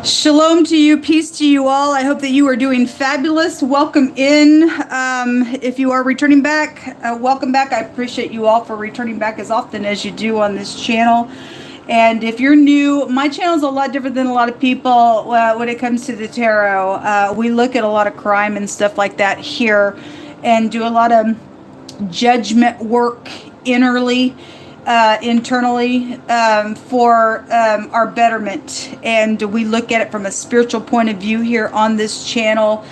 Shalom to you, peace to you all. I hope that you are doing fabulous. Welcome in. If you are returning back, welcome back. I appreciate you all for returning back as often as you do on this channel. And if you're new, my channel is a lot different than a lot of people when it comes to the tarot. We look at a lot of crime and stuff like that here and do a lot of judgment work internally for our betterment, and we look at it from a spiritual point of view here on this channel.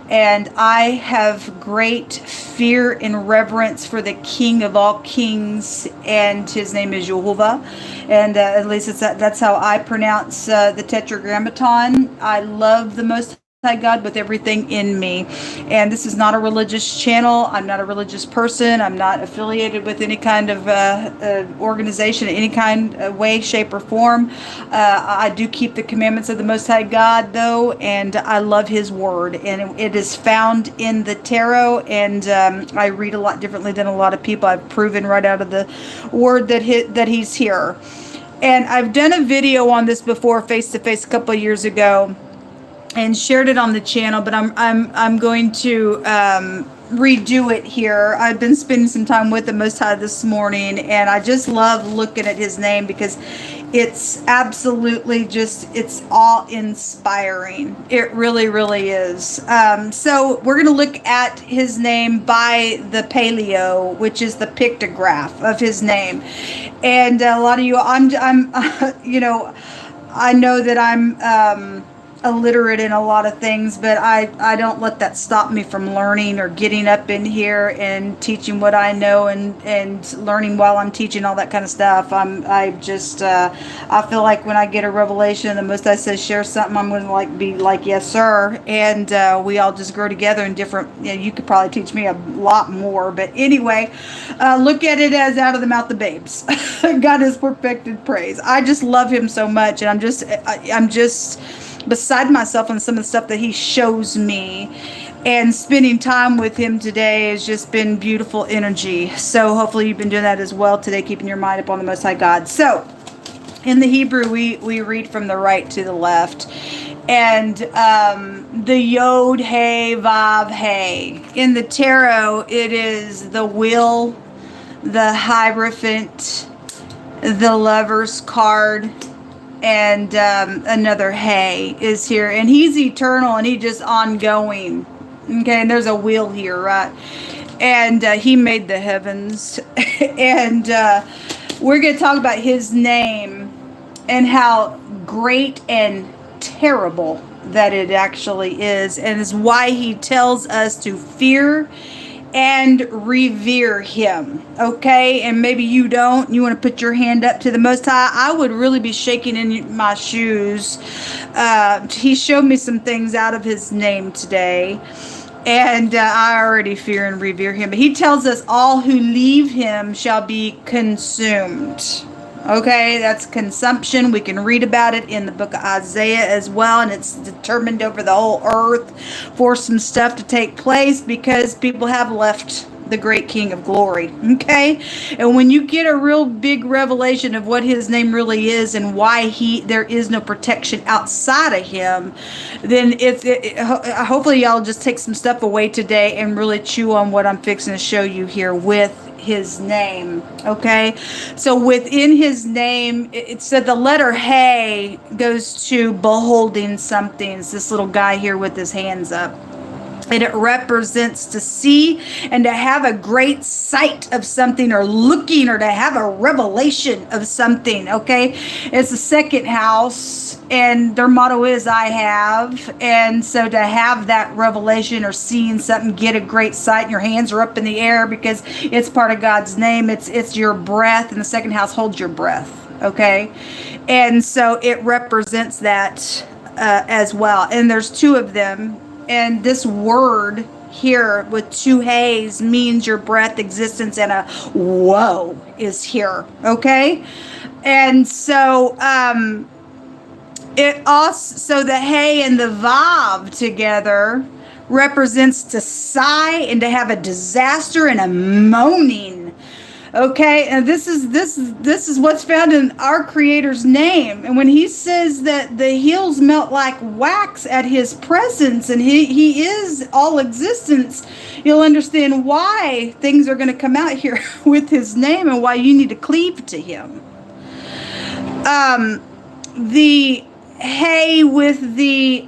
And I have great fear and reverence for the King of all kings, and his name is Jehovah, and at least that's how I pronounce the Tetragrammaton. I love the Most High God with everything in me. And this is not a religious channel. I'm not a religious person. I'm not affiliated with any kind of organization in any kind of way, shape, or form. I do keep the commandments of the Most High God, though, and I love his word. And it is found in the tarot, and I read a lot differently than a lot of people. I've proven right out of the word that he's here. And I've done a video on this before, face-to-face, a couple of years ago, and shared it on the channel, but I'm going to redo it here. I've been spending some time with the Most High this morning, and I just love looking at his name because it's absolutely it's all inspiring. It really, really is. So we're going to look at his name by the paleo, which is the pictograph of his name. And a lot of you, I'm you know, I know that I'm illiterate in a lot of things, but I don't let that stop me from learning or getting up in here and teaching what I know and learning while I'm teaching, all that kind of stuff. I feel like when I get a revelation, the Most I says share something, I'm going to be like, yes sir, and we all just grow together in different, you could probably teach me a lot more, but anyway, look at it as out of the mouth of babes. God is perfected praise. I just love him so much, and I'm just beside myself on some of the stuff that he shows me, and spending time with him today has just been beautiful energy. So hopefully you've been doing that as well today, keeping your mind upon the Most High God. So in the Hebrew, we read from the right to the left, and the Yod, Hey, Vav, Hey. In the tarot, it is the Will, the Hierophant, the Lover's card, and another Hey is here, and he's eternal, and he just ongoing. Okay, and there's a wheel here, right? And he made the heavens. And we're going to talk about his name and how great and terrible that it actually is, and is why he tells us to fear and revere him. Okay, and maybe you don't, you want to put your hand up to the Most High. I would really be shaking in my shoes. He showed me some things out of his name today, and I already fear and revere him. But he tells us all who leave him shall be consumed. Okay, that's consumption. We can read about it in the book of Isaiah as well, and it's determined over the whole earth for some stuff to take place because people have left the great King of glory. Okay, and when you get a real big revelation of what his name really is and why there is no protection outside of him, then hopefully y'all just take some stuff away today and really chew on what I'm fixing to show you here with his name. Okay, so within his name, it said the letter Hey goes to beholding something. It's this little guy here with his hands up, and it represents to see and to have a great sight of something, or looking, or to have a revelation of something. Okay, it's the second house, and their motto is I have. And so to have that revelation or seeing something, get a great sight, and your hands are up in the air because it's part of God's name. It's your breath, and the second house holds your breath. Okay, and so it represents that as well. And there's two of them. And this word here with two H's means your breath, existence, and a whoa is here. Okay, and so it also, so the Hey and the Vav together represents to sigh and to have a disaster and a moaning. Okay, and this is what's found in our Creator's name. And when he says that the hills melt like wax at his presence, and he is all existence, you'll understand why things are going to come out here with his name and why you need to cleave to him. The hay with the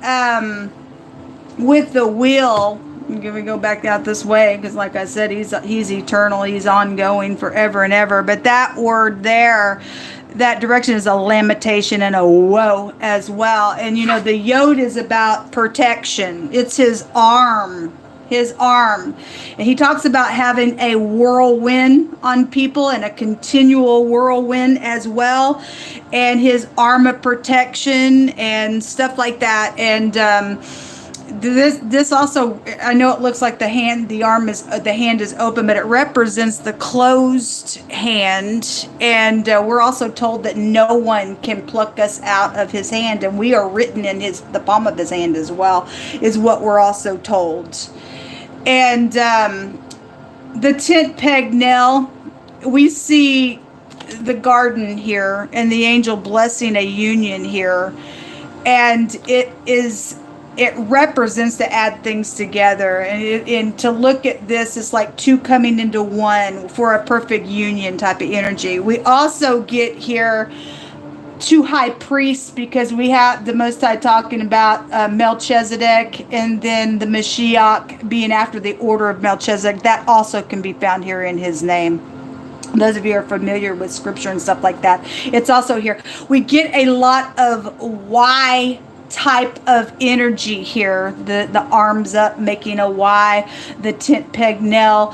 wheel. We go back out this way because, like I said, he's eternal. He's ongoing forever and ever. But that word there, that direction, is a lamentation and a woe as well. And you know, the yod is about protection. It's his arm. His arm. And he talks about having a whirlwind on people and a continual whirlwind as well, and his arm of protection and stuff like that. And this also, I know it looks like the hand is open, but it represents the closed hand. And we're also told that no one can pluck us out of his hand, and we are written in the palm of his hand as well, is what we're also told. And the tent peg nail, we see the garden here and the angel blessing a union here. And it represents to add things together. And to look at this, it's like two coming into one for a perfect union type of energy. We also get here two high priests, because we have the Most High talking about Melchizedek, and then the Mashiach being after the order of Melchizedek. That also can be found here in his name. Those of you who are familiar with scripture and stuff like that, it's also here. We get a lot of Y type of energy here. The arms up making a Y, the tent peg nail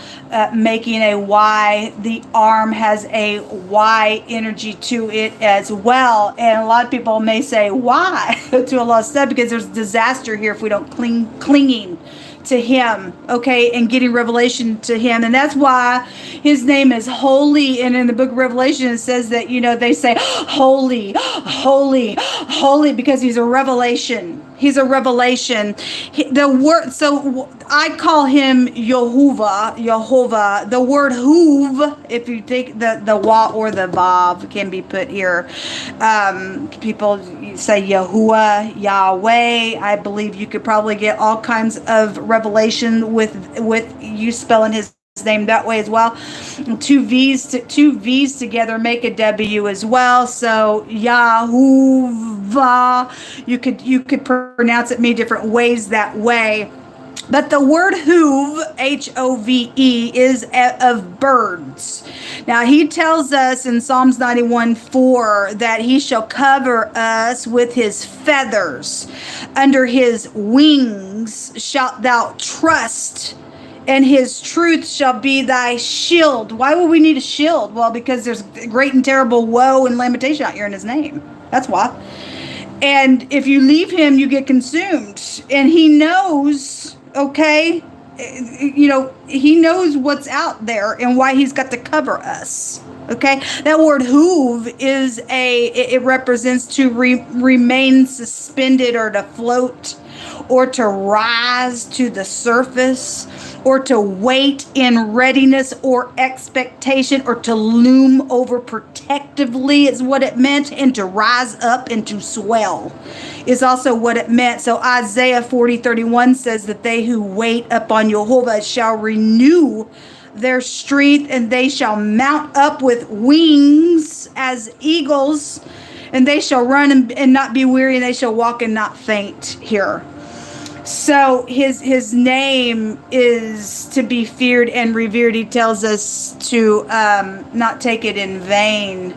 making a Y. The arm has a Y energy to it as well. And a lot of people may say, why? To a lot of stuff, because there's disaster here if we don't clinging to him, okay, and getting revelation to him. And that's why his name is holy. And in the book of Revelation, it says that, you know, they say holy, holy, holy, because he's a revelation. He's a revelation. The word, so I call him Yehovah. The word huv, if you take the wa or the vav, can be put here. People say Yahuwah, Yahweh. I believe you could probably get all kinds of revelation with you spelling his name that way as well. Two V's together make a W as well. So Yahuwah, you could pronounce it many different ways that way. But the word Hove, H-O-V-E, is of birds. Now, he tells us in Psalms 91:4 that he shall cover us with his feathers. Under his wings shalt thou trust, and his truth shall be thy shield. Why would we need a shield? Well, because there's great and terrible woe and lamentation out here in his name. That's why. And if you leave him, you get consumed. And he knows, okay, you know, he knows what's out there and why he's got to cover us. Okay, that word "huv" it represents to remain suspended, or to float, or to rise to the surface, or to wait in readiness or expectation, or to loom over protectively is what it meant, and to rise up and to swell is also what it meant. So Isaiah 40:31 says that they who wait upon Jehovah shall renew their strength, and they shall mount up with wings as eagles, and they shall run and not be weary, and they shall walk and not faint here. So his name is to be feared and revered. He tells us to not take it in vain.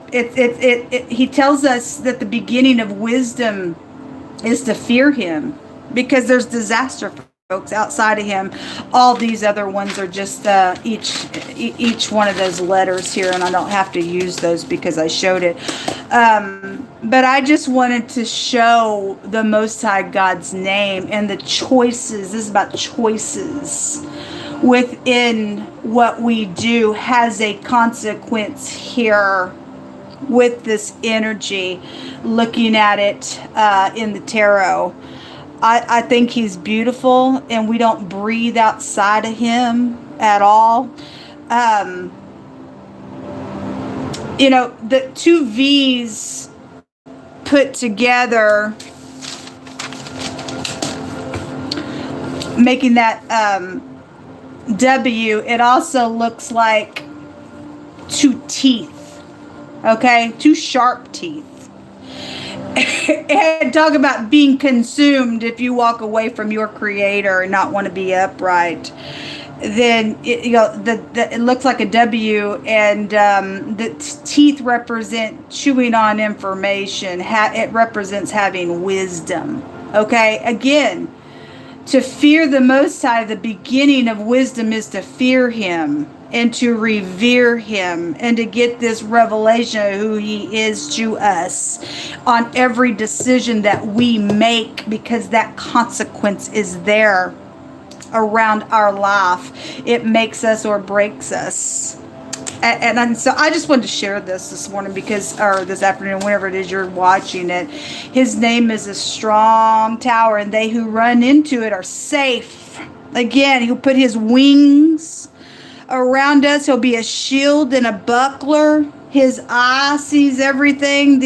He tells us that the beginning of wisdom is to fear him, because there's disaster for folks outside of him. All these other ones are just each one of those letters here, and I don't have to use those because I showed it. But I just wanted to show the Most High God's name and the choices. This is about choices within what we do has a consequence here with this energy, looking at it in the tarot. I think he's beautiful, and we don't breathe outside of him at all. the two V's put together, making that W, it also looks like two teeth, okay? Two sharp teeth. And talk about being consumed if you walk away from your creator and not want to be upright. Then it looks like a W, and the teeth represent chewing on information. It represents having wisdom. Okay, again, to fear the Most High, the beginning of wisdom is to fear Him and to revere Him and to get this revelation of who He is to us on every decision that we make, because that consequence is there around our life. It makes us or breaks us. And so I just wanted to share this morning or this afternoon, whenever it is you're watching it. His name is a strong tower, and they who run into it are safe. Again, He'll put His wings around us. He'll be a shield and a buckler. His eye sees everything.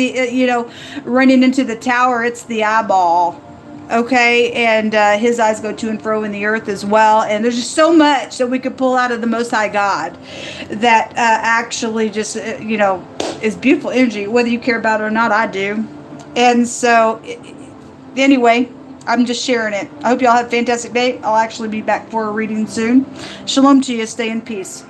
Running into the tower, it's the eyeball. Okay, and His eyes go to and fro in the earth as well. And there's just so much that we could pull out of the Most High God that actually just, is beautiful energy. Whether you care about it or not, I do. And so, anyway, I'm just sharing it. I hope y'all have a fantastic day. I'll actually be back for a reading soon. Shalom to you. Stay in peace.